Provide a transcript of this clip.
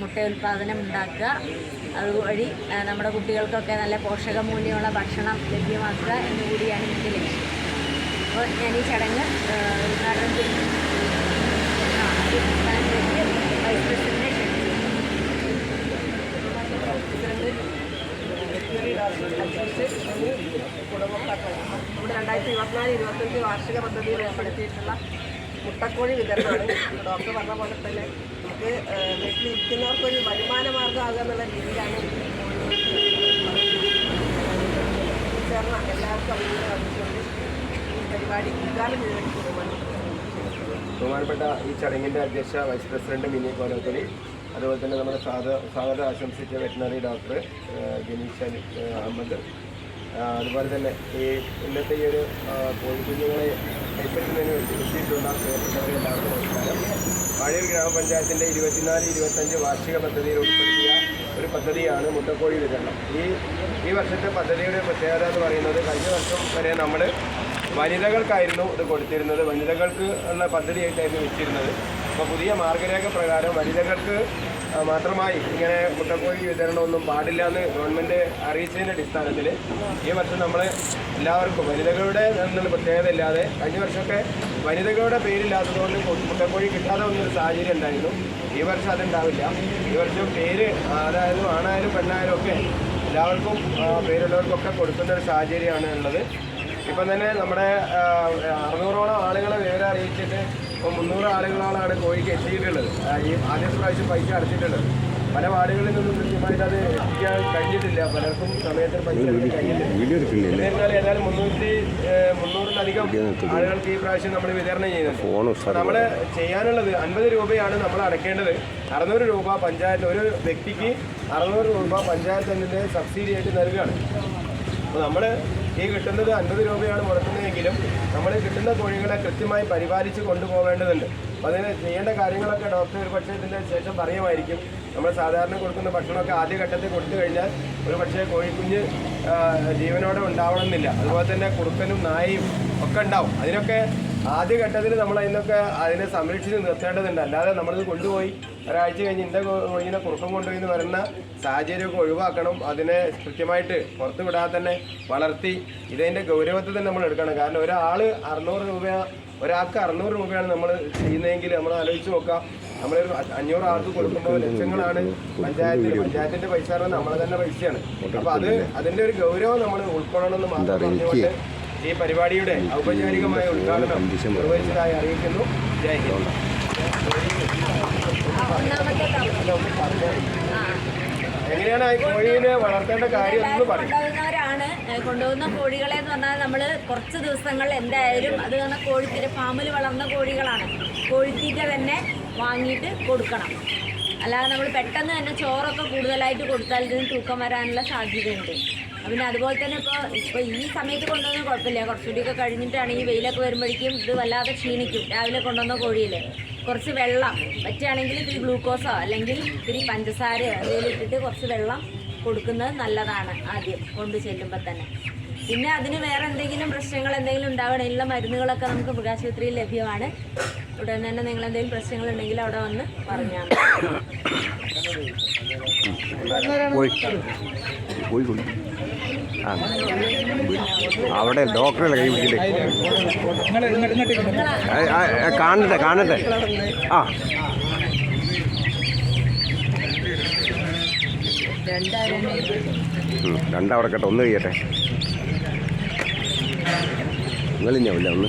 മുട്ട ഉൽപ്പാദനം ഉണ്ടാക്കുക, അതുവഴി നമ്മുടെ കുട്ടികൾക്കൊക്കെ നല്ല പോഷകമൂല്യമുള്ള ഭക്ഷണം ലഭ്യമാക്കുക എന്നുകൂടിയാണ് ഇതിൻ്റെ ലക്ഷ്യം. അപ്പോൾ ഞാൻ ഈ ചടങ്ങ് ഉദ്ഘാടനം ചെയ്യുന്നു. വൈസ് പ്രസിഡന്റിനെ നമ്മുടെ 2024-25 വാർഷിക പദ്ധതിയിൽ ഏർപ്പെടുത്തിയിട്ടുള്ള മുട്ടക്കോഴി വിതരണമാണ്. ഡോക്ടർ പറഞ്ഞ പോലെ തന്നെ നമുക്ക് വീട്ടിലിരിക്കുന്നവർക്കൊരു വരുമാന മാർഗ്ഗമാകുക എന്നുള്ള രീതിയിലാണ് ചേർന്ന എല്ലാവർക്കും അഭിനന്ദനം അറിയിച്ചുകൊണ്ട് ഈ പരിപാടി ഉദ്ഘാടനം ചെയ്തുകൊണ്ടിരിക്കുന്നു. ബഹുമാനപ്പെട്ട ഈ ചടങ്ങിൻ്റെ അധ്യക്ഷ വൈസ് പ്രസിഡന്റ് മിനി കോലത്തൊലി, അതുപോലെ തന്നെ നമ്മുടെ സ്വാഗതം ആശംസിച്ച വെറ്റിനറി ഡോക്ടർ ജനീഷ അഹമ്മദ്, അതുപോലെ തന്നെ ഈ ഇന്നത്തെ ഈ ഒരു കോഴിക്കുഞ്ഞുങ്ങളെ കൈപ്പറ്റുന്നതിന് വേണ്ടി എത്തിയിട്ടുള്ള പ്രിയപ്പെട്ടവരെ എല്ലാവർക്കും നമസ്കാരം. വാഴയൂർ ഗ്രാമപഞ്ചായത്തിൻ്റെ 24-25 വാർഷിക പദ്ധതിയിൽ ഉൾപ്പെടുത്തിയ ഒരു പദ്ധതിയാണ് മുട്ടക്കോഴി വിതരണം. ഈ വർഷത്തെ പദ്ധതിയുടെ പ്രത്യേകത എന്ന് പറയുന്നത്, കഴിഞ്ഞ വർഷം വരെ നമ്മൾ വനിതകൾക്കായിരുന്നു ഇത് കൊടുത്തിരുന്നത്, വനിതകൾക്ക് ഉള്ള പദ്ധതിയായിട്ടായിരുന്നു വെച്ചിരുന്നത്. അപ്പോൾ പുതിയ മാർഗരേഖ പ്രകാരം വനിതകൾക്ക് മാത്രമായി ഇങ്ങനെ മുട്ടക്കോഴി വിതരണമൊന്നും പാടില്ല എന്ന് ഗവൺമെൻറ് അറിയിച്ചതിൻ്റെ അടിസ്ഥാനത്തിൽ ഈ വർഷം നമ്മൾ എല്ലാവർക്കും വനിതകളുടെ എന്നുള്ള പ്രത്യേകത ഇല്ലാതെ, കഴിഞ്ഞ വർഷമൊക്കെ വനിതകളുടെ പേരില്ലാത്തതുകൊണ്ട് മുട്ടക്കോഴി കിട്ടാതെ വന്നൊരു സാഹചര്യം ഉണ്ടായിരുന്നു. ഈ വർഷം അതുണ്ടാവില്ല. ഈ വർഷം പേര്, അതായത് ആണായാലും പെണ്ണായാലും ഒക്കെ എല്ലാവർക്കും പേരുള്ളവർക്കൊക്കെ കൊടുക്കുന്ന ഒരു സാഹചര്യമാണ് ഉള്ളത്. ഇപ്പം തന്നെ നമ്മുടെ 600ഓളം ആളുകളെ വിവരം അറിയിച്ചിട്ട് ഇപ്പോൾ 300 ആളുകളാണ് കോഴിക്ക് എത്തിയിട്ടുള്ളത്. ഈ ആദ്യത്തെ പ്രാവശ്യം പൈസ അടച്ചിട്ടുള്ളത്. പല വാർഡുകളിൽ നിന്നും കൃത്യമായിട്ട് അത് എത്തിക്കാൻ കഴിഞ്ഞിട്ടില്ല. പലർക്കും സമയത്തിന് പൈസ കഴിഞ്ഞിട്ടില്ല. ഏതായാലും 300-ലധികം ആളുകൾക്ക് ഈ പ്രാവശ്യം നമ്മൾ വിതരണം ചെയ്യുന്നുണ്ട്. നമ്മൾ ചെയ്യാനുള്ളത് 50 രൂപയാണ് നമ്മൾ അടയ്ക്കേണ്ടത്. 600 രൂപ പഞ്ചായത്ത്, ഒരു വ്യക്തിക്ക് 600 രൂപ പഞ്ചായത്തിൻ്റെ സബ്സിഡി ആയിട്ട് നൽകുകയാണ്. അപ്പോൾ നമ്മൾ ഈ കിട്ടുന്നത് 50 രൂപയാണ് മുടക്കുന്നതെങ്കിലും നമ്മൾ കിട്ടുന്ന കോഴികളെ കൃത്യമായി പരിപാലിച്ച് കൊണ്ടുപോകേണ്ടതുണ്ട്. അപ്പോൾ അതിന് ചെയ്യേണ്ട കാര്യങ്ങളൊക്കെ ഡോക്ടർ ഒരു പക്ഷേ ഇതിൻ്റെ ശേഷം പറയുമായിരിക്കും. നമ്മൾ സാധാരണ കൊടുക്കുന്ന ഭക്ഷണമൊക്കെ ആദ്യഘട്ടത്തിൽ കൊടുത്തു കഴിഞ്ഞാൽ ഒരു പക്ഷേ കോഴിക്കുഞ്ഞ് ജീവനോടെ ഉണ്ടാവണമെന്നില്ല. അതുപോലെ തന്നെ കുറുക്കനും നായയും ഒക്കെ ഉണ്ടാവും. അതിനൊക്കെ ആദ്യഘട്ടത്തിൽ നമ്മൾ അതിനെ സംരക്ഷിച്ച് നിർത്തേണ്ടതുണ്ട്. അല്ലാതെ നമ്മളിത് കൊണ്ടുപോയി ഒരാഴ്ച കഴിഞ്ഞ് ഇന്ന കോഴിനെ കുറുക്കം കൊണ്ടുപോയി എന്ന് പറയുന്ന സാഹചര്യമൊക്കെ ഒഴിവാക്കണം. അതിനെ കൃത്യമായിട്ട് പുറത്ത് വിടാതെ തന്നെ വളർത്തി ഇതിൻ്റെ ഗൗരവത്തിൽ തന്നെ നമ്മൾ എടുക്കണം. കാരണം ഒരാൾക്ക് 600 രൂപയാണ് നമ്മൾ ചെയ്യുന്നതെങ്കിൽ നമ്മൾ ആലോചിച്ച് നോക്കാം. നമ്മളൊരു 500 ആൾക്ക് കൊടുക്കുമ്പോൾ ലക്ഷങ്ങളാണ് പഞ്ചായത്തിൻ്റെ പൈസ നമ്മളെ തന്നെ പൈസയാണ്. അപ്പോൾ അതിൻ്റെ ഒരു ഗൗരവം നമ്മൾ ഉൾക്കൊള്ളണമെന്ന് മാത്രം പറഞ്ഞുകൊണ്ട് ഈ പരിപാടിയുടെ ഔപചാരികമായ ഉദ്ഘാടനം നിർവഹിച്ചതായി അറിയിക്കുന്നു. ജയ് ഹിന്ദ്. എങ്ങനെയാണ് ഈ കോഴീനെ വളർത്തേണ്ട കാര്യം എന്ന് പറയും. കൊണ്ടുപോകുന്ന കോഴികളെ എന്ന് പറഞ്ഞാൽ നമ്മൾ കുറച്ച് ദിവസങ്ങൾ എന്തായാലും അത് തന്നെ കോഴിത്തീറ്റ ഫാമിൽ വളർന്ന കോഴികളാണ്. കോഴിത്തീറ്റ തന്നെ വാങ്ങിയിട്ട് കൊടുക്കണം. അല്ലാതെ നമ്മൾ പെട്ടെന്ന് തന്നെ ചോറൊക്കെ കൂടുതലായിട്ട് കൊടുത്താൽ ഇതിന് തൂക്കം വരാനുള്ള സാധ്യതയുണ്ട്. പിന്നെ അതുപോലെ തന്നെ ഇപ്പോൾ ഈ സമയത്ത് കൊണ്ടുവന്ന കുഴപ്പമില്ല. കുറച്ചുകൂടിയൊക്കെ കഴിഞ്ഞിട്ടാണ് ഈ വെയിലൊക്കെ വരുമ്പോഴേക്കും ഇത് വല്ലാതെ ക്ഷീണിക്കും. രാവിലെ കൊണ്ടുവന്ന കോഴിയില്ലേ, കുറച്ച് വെള്ളം പറ്റുകയാണെങ്കിൽ ഇത്തിരി ഗ്ലൂക്കോസോ അല്ലെങ്കിൽ ഇത്തിരി പഞ്ചസാരയോ എന്തെങ്കിലും ഇട്ടിട്ട് കുറച്ച് വെള്ളം കൊടുക്കുന്നത് നല്ലതാണ് ആദ്യം കൊണ്ടു ചെല്ലുമ്പോൾ തന്നെ. പിന്നെ അതിന് വേറെ എന്തെങ്കിലും പ്രശ്നങ്ങൾ എന്തെങ്കിലും ഉണ്ടാവണമെങ്കിലുള്ള മരുന്നുകളൊക്കെ നമുക്ക് മൃഗാശുപത്രിയിൽ ലഭ്യമാണ്. ഉടൻ തന്നെ നിങ്ങൾ എന്തെങ്കിലും പ്രശ്നങ്ങളുണ്ടെങ്കിൽ അവിടെ വന്ന് പറഞ്ഞാൽ അവിടെ ഡോക്ടറെ കൈ വിട്ടില്ലേ കാണട്ടെ. ആ രണ്ടവിടെ കേട്ടോ, ഒന്ന് കഴിയട്ടെ. നിങ്ങളിഞ്ഞാവില്ല ഒന്ന്.